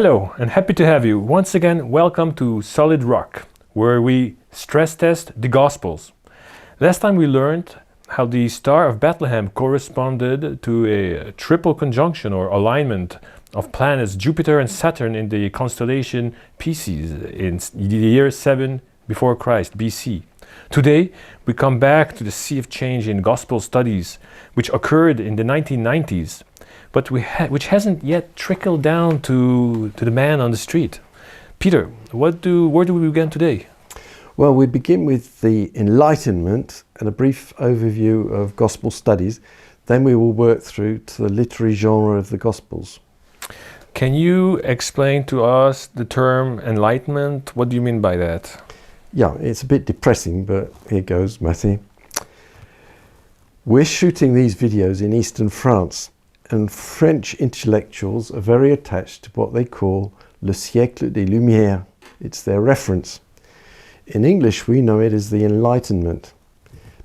Hello, and happy to have you. Once again, welcome to Solid Rock, where we stress test the Gospels. Last time we learned how the Star of Bethlehem corresponded to a triple conjunction or alignment of planets Jupiter and Saturn in the constellation Pisces in the year 7 before Christ, BC. Today, we come back to the sea of change in Gospel studies, which occurred in the 1990s, but which hasn't yet trickled down to the man on the street. Peter, where do we begin today? Well, we begin with the Enlightenment and a brief overview of Gospel studies. Then we will work through to the literary genre of the Gospels. Can you explain to us the term Enlightenment? What do you mean by that? Yeah, it's a bit depressing, but here goes, Matthew. We're shooting these videos in eastern France, and French intellectuals are very attached to what they call le siècle des Lumières. It's their reference. In English, we know it as the Enlightenment.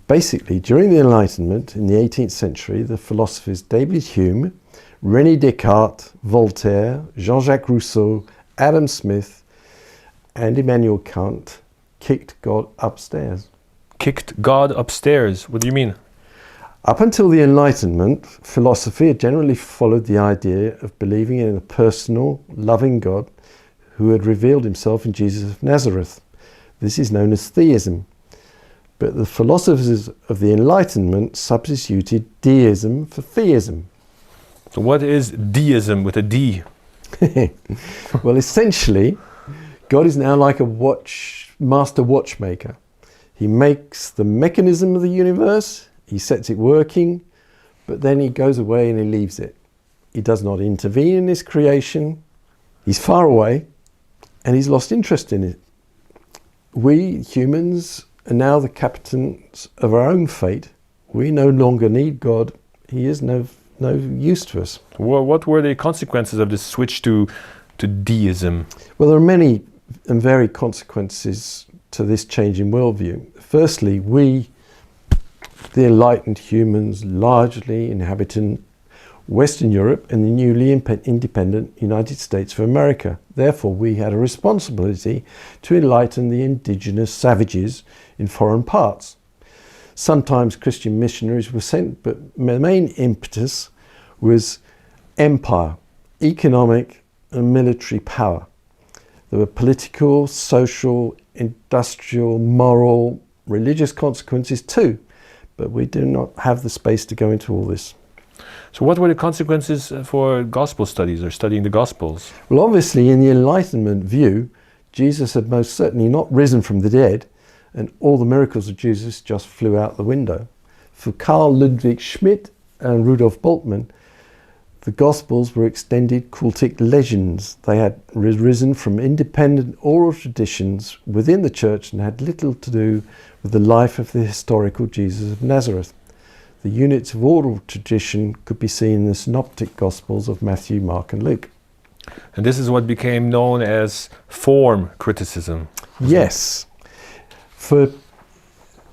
Basically, during the Enlightenment in the 18th century, the philosophers David Hume, René Descartes, Voltaire, Jean-Jacques Rousseau, Adam Smith, and Immanuel Kant kicked God upstairs. Kicked God upstairs? What do you mean? Up until the Enlightenment, philosophy had generally followed the idea of believing in a personal, loving God who had revealed himself in Jesus of Nazareth. This is known as theism. But the philosophers of the Enlightenment substituted deism for theism. So what is deism with a D? Well, essentially, God is now like a master watchmaker. He makes the mechanism of the universe, he sets it working, but then he goes away and he leaves it. He does not intervene in his creation. He's far away and he's lost interest in it. We humans are now the captains of our own fate. We no longer need God. He is no use to us. What were the consequences of this switch to deism? Well, there are many and varied consequences to this change in worldview. Firstly, we, the enlightened humans, largely inhabiting Western Europe and the newly independent United States of America. Therefore, we had a responsibility to enlighten the indigenous savages in foreign parts. Sometimes Christian missionaries were sent, but the main impetus was empire, economic and military power. There were political, social, industrial, moral, religious consequences too, but we do not have the space to go into all this. So what were the consequences for gospel studies or studying the Gospels? Well, obviously in the Enlightenment view, Jesus had most certainly not risen from the dead, and all the miracles of Jesus just flew out the window. For Carl Ludwig Schmidt and Rudolf Bultmann, the Gospels were extended cultic legends. They had risen from independent oral traditions within the church and had little to do with the life of the historical Jesus of Nazareth. The units of oral tradition could be seen in the synoptic Gospels of Matthew, Mark and Luke. And this is what became known as form criticism. Yes. For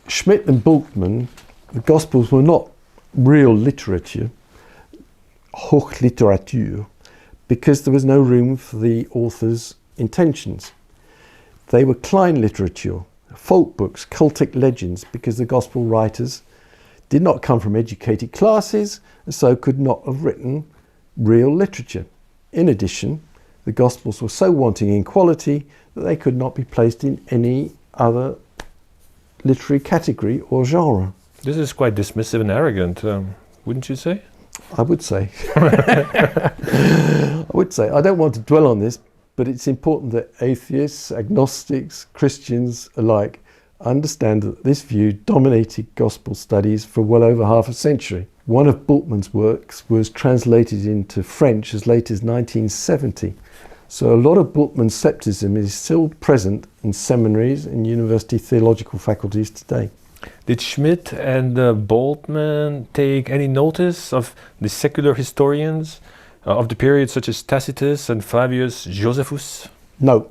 Schmidt and Bultmann, the Gospels were not real literature, Hochliteratur, because there was no room for the author's intentions. They were Kleinliteratur, folk books, cultic legends, because the Gospel writers did not come from educated classes and so could not have written real literature. In addition, the Gospels were so wanting in quality that they could not be placed in any other literary category or genre. This is quite dismissive and arrogant, wouldn't you say? I would say. I would say. I don't want to dwell on this, but it's important that atheists, agnostics, Christians alike understand that this view dominated gospel studies for well over half a century. One of Bultmann's works was translated into French as late as 1970. So a lot of Bultmann's scepticism is still present in seminaries and university theological faculties today. Did Schmidt and Bultmann take any notice of the secular historians of the period, such as Tacitus and Flavius Josephus? No.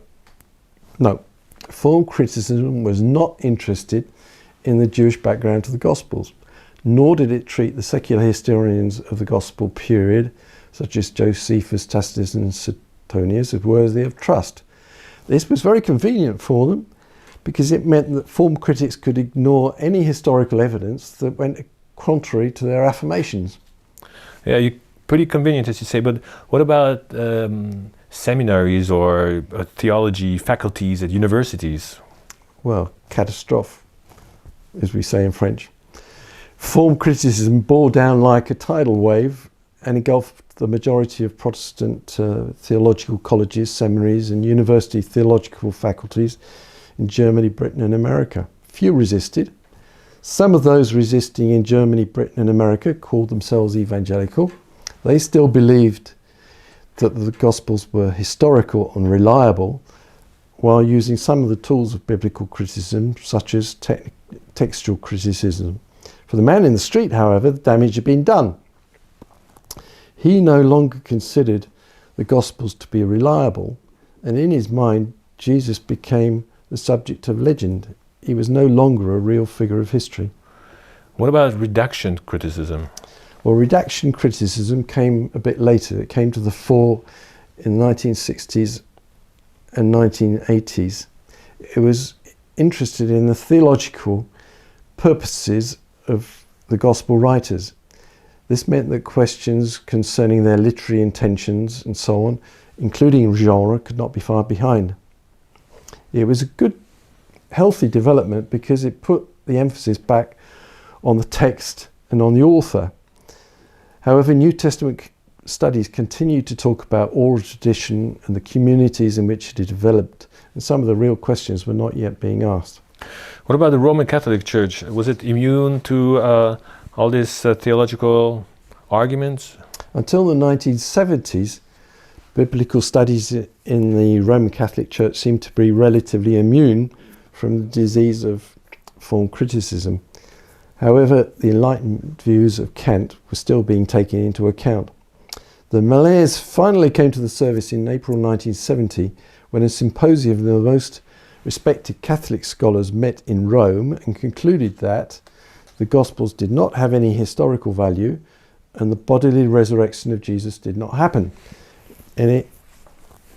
Form criticism was not interested in the Jewish background to the Gospels, nor did it treat the secular historians of the Gospel period, such as Josephus, Tacitus and Suetonius as worthy of trust. This was very convenient for them because it meant that form critics could ignore any historical evidence that went contrary to their affirmations. Yeah, pretty convenient, as you say, but what about seminaries or theology faculties at universities? Well, catastrophe, as we say in French. Form criticism bore down like a tidal wave and engulfed the majority of Protestant theological colleges, seminaries and university theological faculties in Germany, Britain and America. Few resisted. Some of those resisting in Germany, Britain and America called themselves evangelical. They still believed that the Gospels were historical and reliable, while using some of the tools of biblical criticism, such as textual criticism. For the man in the street, however, the damage had been done. He no longer considered the Gospels to be reliable, and in his mind, Jesus became the subject of legend. He was no longer a real figure of history. What about redaction criticism? Well, redaction criticism came a bit later. It came to the fore in the 1960s and 1980s. It was interested in the theological purposes of the Gospel writers. This meant that questions concerning their literary intentions and so on, including genre, could not be far behind. It was a good, healthy development because it put the emphasis back on the text and on the author. However, New Testament studies continue to talk about oral tradition and the communities in which it had developed, and some of the real questions were not yet being asked. What about the Roman Catholic Church? Was it immune to all these theological arguments? Until the 1970s, biblical studies in the Roman Catholic Church seemed to be relatively immune from the disease of form criticism. However, the Enlightenment views of Kant were still being taken into account. The malaise finally came to the surface in April 1970 when a symposium of the most respected Catholic scholars met in Rome and concluded that the Gospels did not have any historical value and the bodily resurrection of Jesus did not happen. And it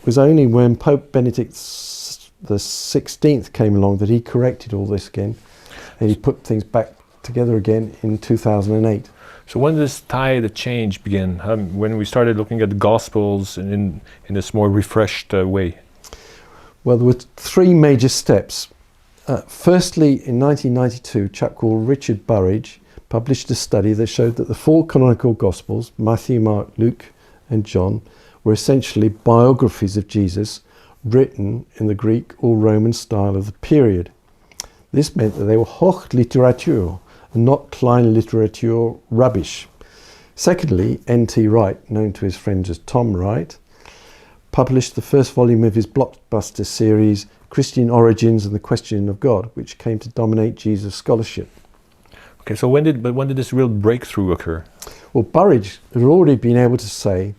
was only when Pope Benedict XVI came along that he corrected all this again and he put things back together again in 2008. So when did this tide of change begin? When we started looking at the Gospels in this more refreshed way? Well, there were three major steps. Firstly, in 1992, a chap called Richard Burridge published a study that showed that the four canonical Gospels, Matthew, Mark, Luke and John, were essentially biographies of Jesus written in the Greek or Roman style of the period. This meant that they were Hochliteratur and not Kleinliteratur rubbish. Secondly, N.T. Wright, known to his friends as Tom Wright, published the first volume of his blockbuster series Christian Origins and the Question of God, which came to dominate Jesus' scholarship. Okay, so when did this real breakthrough occur? Well, Burridge had already been able to say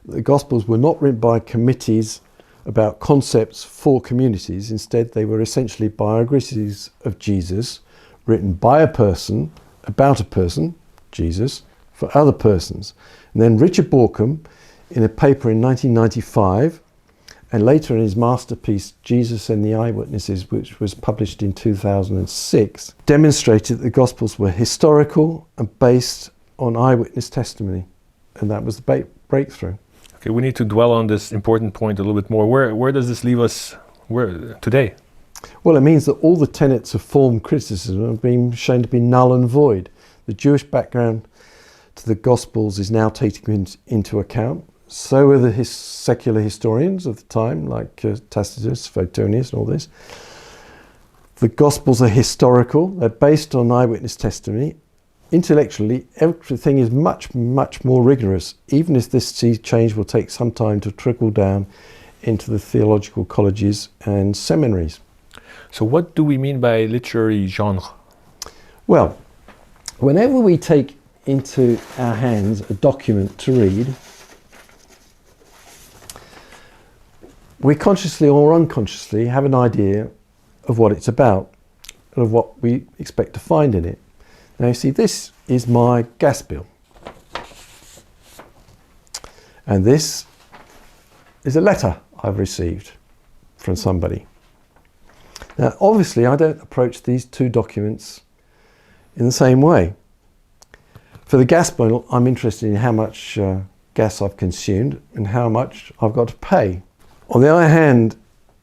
that the Gospels were not written by committees about concepts for communities. Instead, they were essentially biographies of Jesus, written by a person, about a person, Jesus, for other persons. And then Richard Bauckham, in a paper in 1995, and later in his masterpiece, Jesus and the Eyewitnesses, which was published in 2006, demonstrated that the Gospels were historical and based on eyewitness testimony. And that was the breakthrough. Okay, we need to dwell on this important point a little bit more. Where does this leave us today? Well, it means that all the tenets of form criticism have been shown to be null and void. The Jewish background to the Gospels is now taken into account. So are the secular historians of the time, like Tacitus, Suetonius and all this. The Gospels are historical. They're based on eyewitness testimony. Intellectually, everything is much, much more rigorous, even if this sea change will take some time to trickle down into the theological colleges and seminaries. So what do we mean by literary genre? Well, whenever we take into our hands a document to read, we consciously or unconsciously have an idea of what it's about, and of what we expect to find in it. Now you see, this is my gas bill. And this is a letter I've received from somebody. Now, obviously, I don't approach these two documents in the same way. For the gas bill, I'm interested in how much gas I've consumed and how much I've got to pay. On the other hand,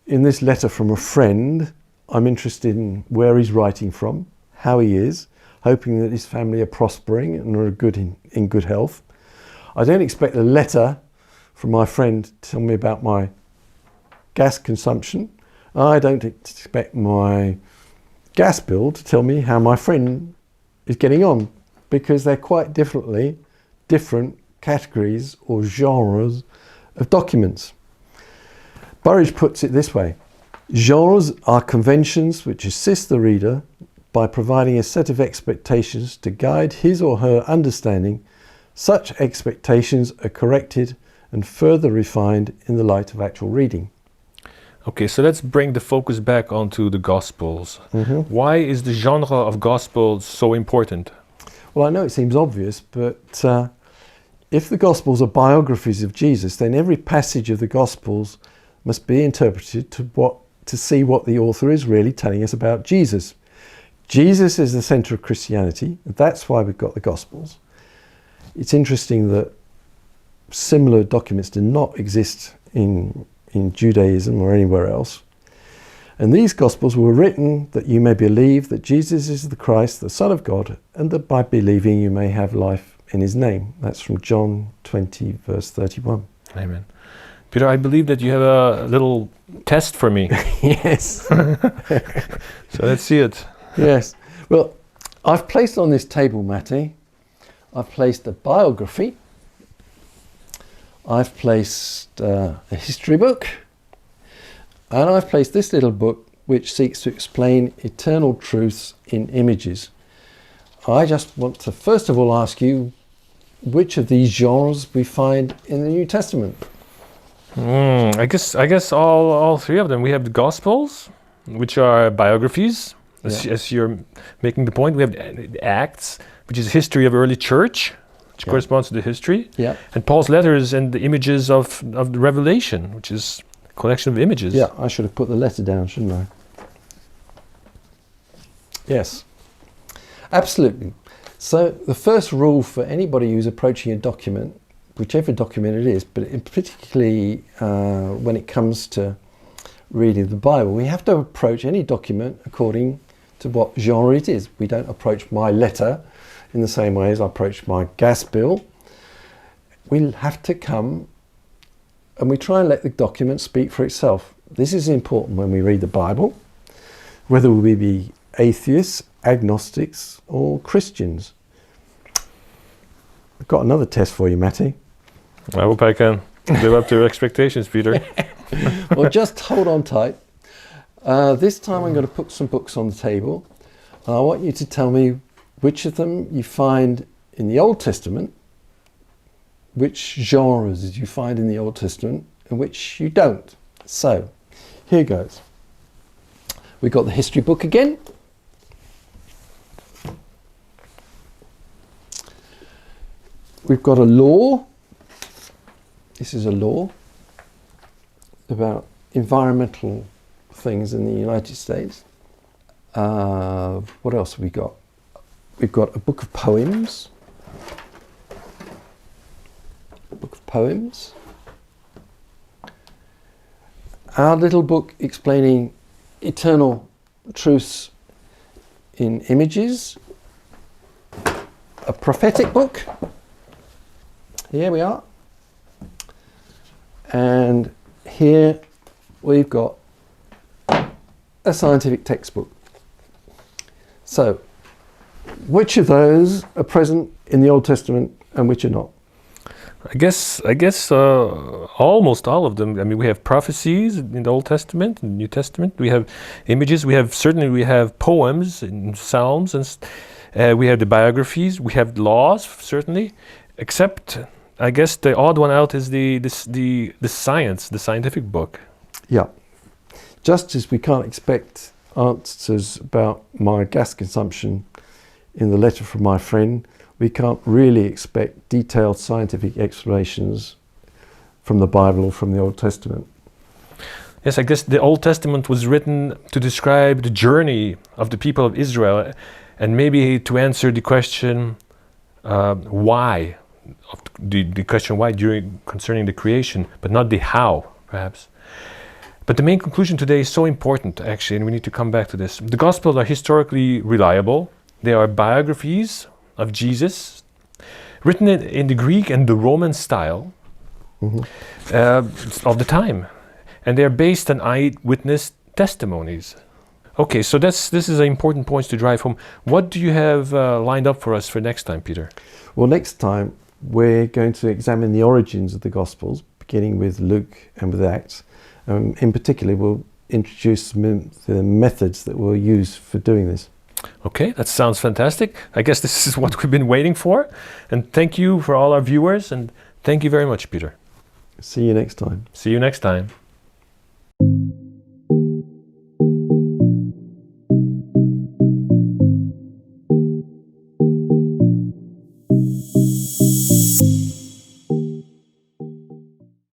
in this letter from a friend, I'm interested in where he's writing from, how he is, hoping that his family are prospering and are in good health. I don't expect a letter from my friend to tell me about my gas consumption. I don't expect my gas bill to tell me how my friend is getting on, because they're quite different categories or genres of documents. Burridge puts it this way: genres are conventions which assist the reader by providing a set of expectations to guide his or her understanding. Such expectations are corrected and further refined in the light of actual reading. Okay, so let's bring the focus back onto the Gospels. Mm-hmm. Why is the genre of Gospels so important? Well, I know it seems obvious, but if the Gospels are biographies of Jesus, then every passage of the Gospels must be interpreted to see what the author is really telling us about Jesus. Jesus is the centre of Christianity, and that's why we've got the Gospels. It's interesting that similar documents do not exist in Judaism or anywhere else. And these Gospels were written that you may believe that Jesus is the Christ, the Son of God, and that by believing you may have life in his name. That's from John 20, verse 31. Amen. Peter, I believe that you have a little test for me. Yes. So let's see it. Yes. Well, I've placed on this table, Matty, I've placed a biography, I've placed a history book, and I've placed this little book which seeks to explain eternal truths in images. I just want to first of all ask you which of these genres we find in the New Testament. I guess all three of them. We have the Gospels, which are biographies, as you're making the point. We have the Acts, which is history of early church, which corresponds to the history. Yeah. And Paul's letters and the images of the Revelation, which is a collection of images. Yeah, I should have put the letter down, shouldn't I? Yes, absolutely. So the first rule for anybody who's approaching a document, whichever document it is, but particularly when it comes to reading the Bible, we have to approach any document according to what genre it is. We don't approach my letter in the same way as I approach my gas bill. We have to come and we try and let the document speak for itself. This is important when we read the Bible, whether we be atheists, agnostics, or Christians. I've got another test for you, Matty. I hope I can live up to your expectations, Peter. Well, just hold on tight. This time I'm going to put some books on the table. And I want you to tell me which of them you find in the Old Testament, which genres you find in the Old Testament, and which you don't. So, here goes. We've got the history book again. We've got a law. This is a law about environmental things in the United States. What else have we got? We've got a book of poems. A book of poems. Our little book explaining eternal truths in images. A prophetic book. Here we are. And here we've got a scientific textbook. So, which of those are present in the Old Testament and which are not? I guess almost all of them. I mean, we have prophecies in the Old Testament, in the New Testament. We have images. We have poems in Psalms, and we have the biographies. We have laws, certainly. Except, I guess the odd one out is the science, the scientific book. Yeah. Just as we can't expect answers about my gas consumption in the letter from my friend, we can't really expect detailed scientific explanations from the Bible or from the Old Testament. Yes, I guess the Old Testament was written to describe the journey of the people of Israel, and maybe to answer the question why, the question why concerning the creation, but not the how, perhaps. But the main conclusion today is so important, actually, and we need to come back to this. The Gospels are historically reliable. They are biographies of Jesus, written in the Greek and the Roman style of the time. And they are based on eyewitness testimonies. Okay, so this is an important point to drive home. What do you have lined up for us for next time, Peter? Well, next time we're going to examine the origins of the Gospels, beginning with Luke and with Acts. In particular, we'll introduce the methods that we'll use for doing this. Okay, that sounds fantastic. I guess this is what we've been waiting for. And thank you for all our viewers, and thank you very much, Peter. See you next time. See you next time.